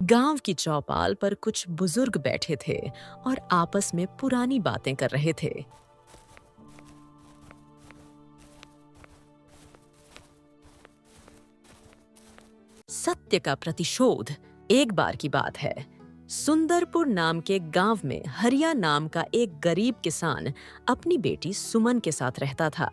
गांव की चौपाल पर कुछ बुजुर्ग बैठे थे और आपस में पुरानी बातें कर रहे थे। सत्य का प्रतिशोध। एक बार की बात है, सुंदरपुर नाम के गांव में हरिया नाम का एक गरीब किसान अपनी बेटी सुमन के साथ रहता था।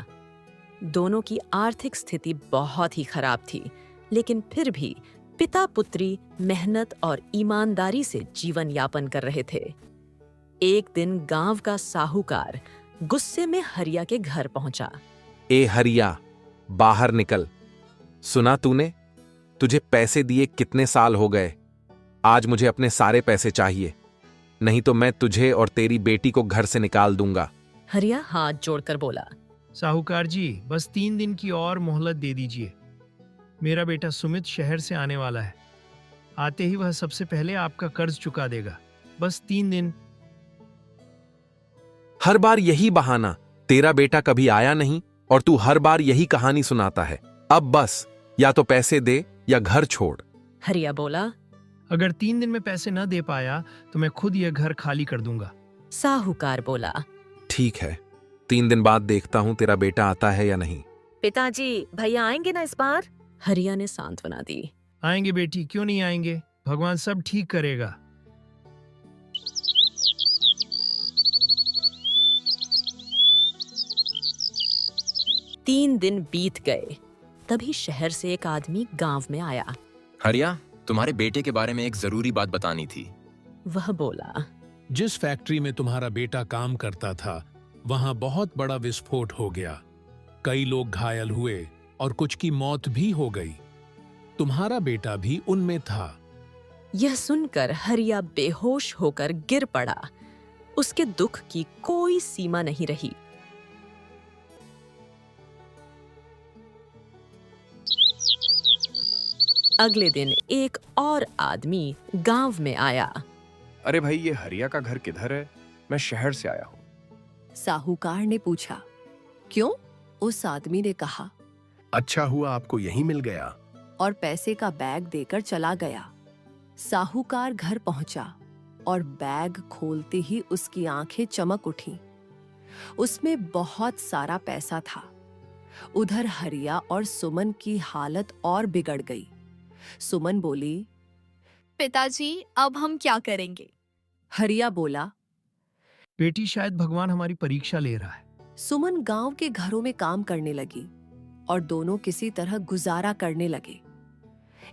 दोनों की आर्थिक स्थिति बहुत ही खराब थी, लेकिन फिर भी पिता पुत्री मेहनत और ईमानदारी से जीवन यापन कर रहे थे। एक दिन गांव का साहूकार गुस्से में हरिया के घर पहुंचा। ए हरिया, बाहर निकल। सुना तूने? तुझे पैसे दिए कितने साल हो गए। आज मुझे अपने सारे पैसे चाहिए, नहीं तो मैं तुझे और तेरी बेटी को घर से निकाल दूंगा। हरिया हाथ जोड़कर बोला। साहूकार जी, बस 3 दिन की और मोहलत दे दीजिए। मेरा बेटा सुमित शहर से आने वाला है। आते ही वह सबसे पहले आपका कर्ज चुका देगा। बस 3 दिन। हर बार यही बहाना। तेरा बेटा कभी आया नहीं और तू हर बार यही कहानी सुनाता है। अब बस, या तो पैसे दे या घर छोड़। हरिया बोला। अगर 3 दिन में पैसे न दे पाया तो मैं खुद यह घर खाली कर दूंगा। साहूकार बोला। ठीक है, 3 दिन बाद देखता हूं तेरा बेटा आता है या नहीं। पिताजी, भैया आएंगे ना इस बार? हरिया ने सांत्वना दी। आएंगे बेटी, क्यों नहीं आएंगे? भगवान सब ठीक करेगा। तीन दिन बीत गए, तभी शहर से एक आदमी गांव में आया। हरिया, तुम्हारे बेटे के बारे में एक जरूरी बात बतानी थी। वह बोला। जिस फैक्ट्री में तुम्हारा बेटा काम करता था, वहां बहुत बड़ा विस्फोट हो गया। कई लोग घायल हुए और कुछ की मौत भी हो गई। तुम्हारा बेटा भी उनमें था। यह सुनकर हरिया बेहोश होकर गिर पड़ा। उसके दुख की कोई सीमा नहीं रही। अगले दिन एक और आदमी गांव में आया। अरे भाई, ये हरिया का घर किधर है? मैं शहर से आया हूँ। साहूकार ने पूछा। क्यों? उस आदमी ने कहा। अच्छा हुआ आपको यहीं मिल गया। और पैसे का बैग देकर चला गया। साहूकार घर पहुंचा और बैग खोलते ही उसकी आंखें चमक उठी। उसमें बहुत सारा पैसा था। उधर हरिया और सुमन की हालत और बिगड़ गई। सुमन बोली। पिताजी, अब हम क्या करेंगे? हरिया बोला। बेटी, शायद भगवान हमारी परीक्षा ले रहा है। सुमन गांव के घरों में काम करने लगी और दोनों किसी तरह गुजारा करने लगे।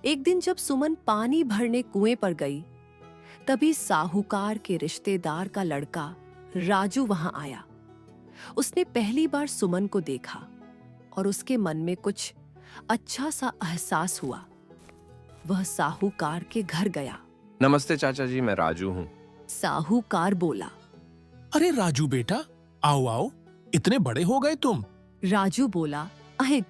एक दिन जब सुमन पानी भरने कुएं पर गई, तभी साहूकार के रिश्तेदार का लड़का राजू वहां आया। उसने पहली बार सुमन को देखा और उसके मन में कुछ अच्छा सा एहसास हुआ। वह साहूकार के घर गया। नमस्ते चाचा जी, मैं राजू हूँ। साहूकार बोला। अरे राजू बेटा, आओ आओ, इतने बड़े हो गए तुम। राजू बोला। अहे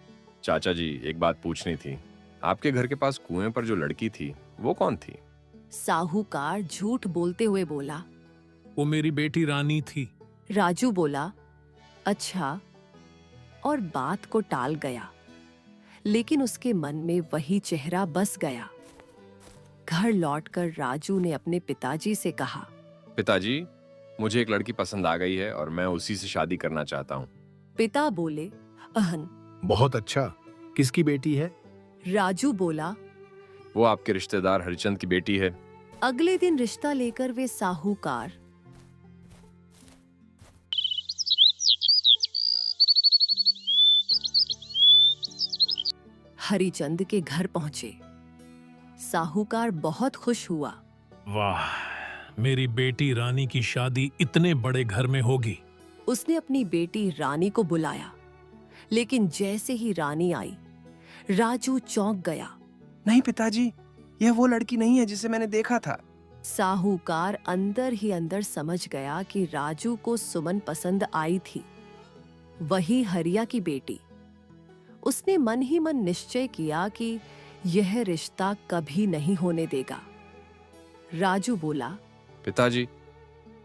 चाचा जी, एक बात पूछनी थी। आपके घर के पास कुएं पर जो लड़की थी, वो कौन थी? साहूकार झूठ बोलते हुए बोला। वो मेरी बेटी रानी थी। राजू बोला। अच्छा, और बात को टाल गया। लेकिन उसके मन में वही चेहरा बस गया। घर लौटकर राजू ने अपने पिताजी से कहा। पिताजी, मुझे एक लड़की पसंद आ गई है और मैं उसी से शादी करना चाहता हूँ। पिता बोले। अहन। बहुत अच्छा। किसकी बेटी है? राजू बोला। वो आपके रिश्तेदार हरिचंद की बेटी है। अगले दिन रिश्ता लेकर वे साहूकार हरिचंद के घर पहुंचे। साहूकार बहुत खुश हुआ। वाह, मेरी बेटी रानी की शादी इतने बड़े घर में होगी। उसने अपनी बेटी रानी को बुलाया, लेकिन जैसे ही रानी आई, राजू चौंक गया। नहीं पिताजी, यह वो लड़की नहीं है जिसे मैंने देखा था। साहूकार अंदर ही अंदर समझ गया कि राजू को सुमन पसंद आई थी, वही हरिया की बेटी। उसने मन ही मन निश्चय किया कि यह रिश्ता कभी नहीं होने देगा। राजू बोला। पिताजी,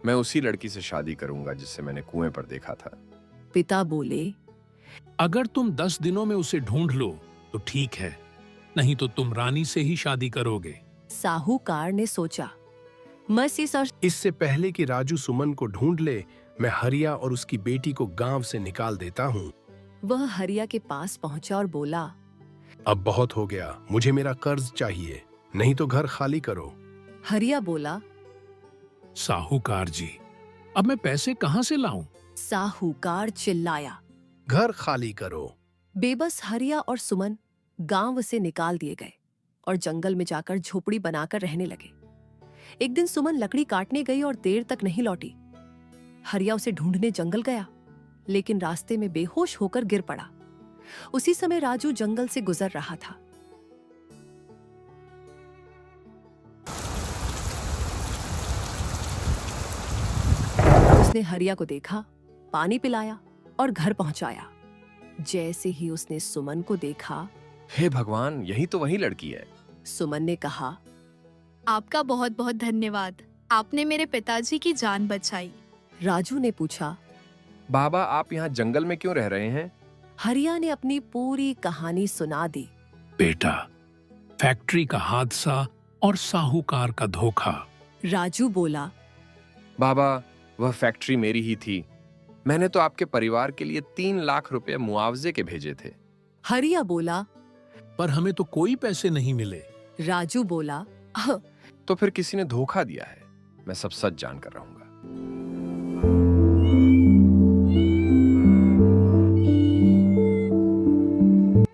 मैं उसी लड़की से शादी करूंगा जिससे मैंने कुएं पर देखा था। पिता बोले। अगर तुम 10 दिनों में उसे ढूंढ लो तो ठीक है, नहीं तो तुम रानी से ही शादी करोगे। साहूकार ने सोचा, बस इससे पहले कि राजू सुमन को ढूंढ ले, मैं हरिया और उसकी बेटी को गांव से निकाल देता हूँ। वह हरिया के पास पहुंचा और बोला, अब बहुत हो गया, मुझे मेरा कर्ज चाहिए, नहीं तो घर खाली करो। हरिया बोला, साहूकार जी, अब मैं पैसे कहाँ से लाऊं? साहूकार चिल्लाया, घर खाली करो। बेबस हरिया और सुमन गांव से निकाल दिए गए और जंगल में जाकर झोपड़ी बनाकर रहने लगे। एक दिन सुमन लकड़ी काटने गई और देर तक नहीं लौटी। हरिया उसे ढूंढने जंगल गया, लेकिन रास्ते में बेहोश होकर गिर पड़ा। उसी समय राजू जंगल से गुजर रहा था। उसने हरिया को देखा, पानी पिलाया और घर पहुंचाया। जैसे ही उसने सुमन को देखा, हे भगवान, यही तो वही लड़की है। सुमन ने कहा, आपका बहुत बहुत धन्यवाद, आपने मेरे पिताजी की जान बचाई। राजू ने पूछा, बाबा, आप यहाँ जंगल में क्यों रह रहे हैं? हरिया ने अपनी पूरी कहानी सुना दी। बेटा, फैक्ट्री का हादसा और साहूकार का धोखा। राजू बोला, बाबा, वह फैक्ट्री मेरी ही थी। मैंने तो आपके परिवार के लिए 3 लाख रुपए मुआवजे के भेजे थे। हरिया बोला, पर हमें तो कोई पैसे नहीं मिले। राजू बोला, तो फिर किसी ने धोखा दिया है। मैं सब सच जानकर रहूंगा।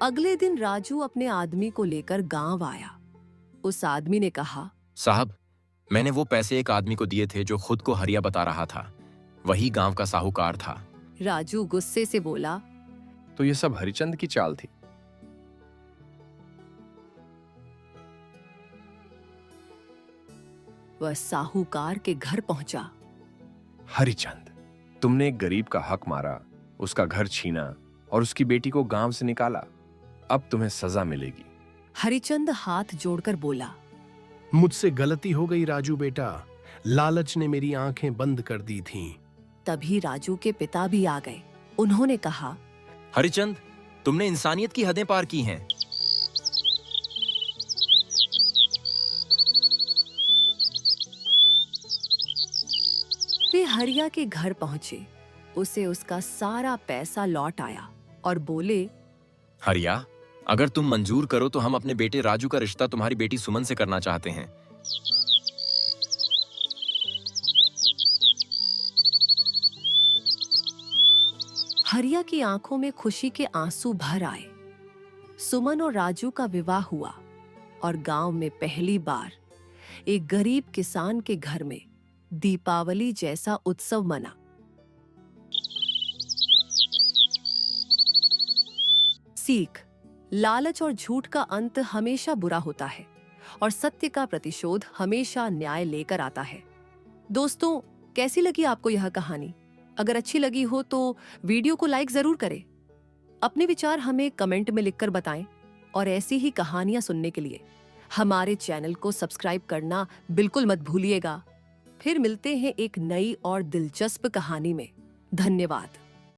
अगले दिन राजू अपने आदमी को लेकर गांव आया। उस आदमी ने कहा, साहब, मैंने वो पैसे एक आदमी को दिए थे जो खुद को हरिया बता रहा था। वही गांव का साहूकार था। राजू गुस्से से बोला, तो ये सब हरिचंद की चाल थी। वह साहूकार के घर पहुंचा। हरिचंद, तुमने एक गरीब का हक मारा, उसका घर छीना और उसकी बेटी को गांव से निकाला। अब तुम्हें सजा मिलेगी। हरिचंद हाथ जोड़कर बोला, मुझसे गलती हो गई राजू बेटा, लालच ने मेरी आंखें बंद कर दी थीं। तभी राजू के पिता भी आ गए। उन्होंने कहा, हरिचंद, तुमने इंसानियत की हदें पार की हैं। वे हरिया के घर पहुंचे। उसे उसका सारा पैसा लौट आया और बोले, हरिया, अगर तुम मंजूर करो तो हम अपने बेटे राजू का रिश्ता तुम्हारी बेटी सुमन से करना चाहते हैं। हरिया की आंखों में खुशी के आंसू भर आए। सुमन और राजू का विवाह हुआ और गांव में पहली बार एक गरीब किसान के घर में दीपावली जैसा उत्सव मना। सीख, लालच और झूठ का अंत हमेशा बुरा होता है और सत्य का प्रतिशोध हमेशा न्याय लेकर आता है। दोस्तों, कैसी लगी आपको यह कहानी? अगर अच्छी लगी हो तो वीडियो को लाइक जरूर करें। अपने विचार हमें कमेंट में लिखकर बताएं और ऐसी ही कहानियां सुनने के लिए हमारे चैनल को सब्सक्राइब करना बिल्कुल मत भूलिएगा। फिर मिलते हैं एक नई और दिलचस्प कहानी में। धन्यवाद।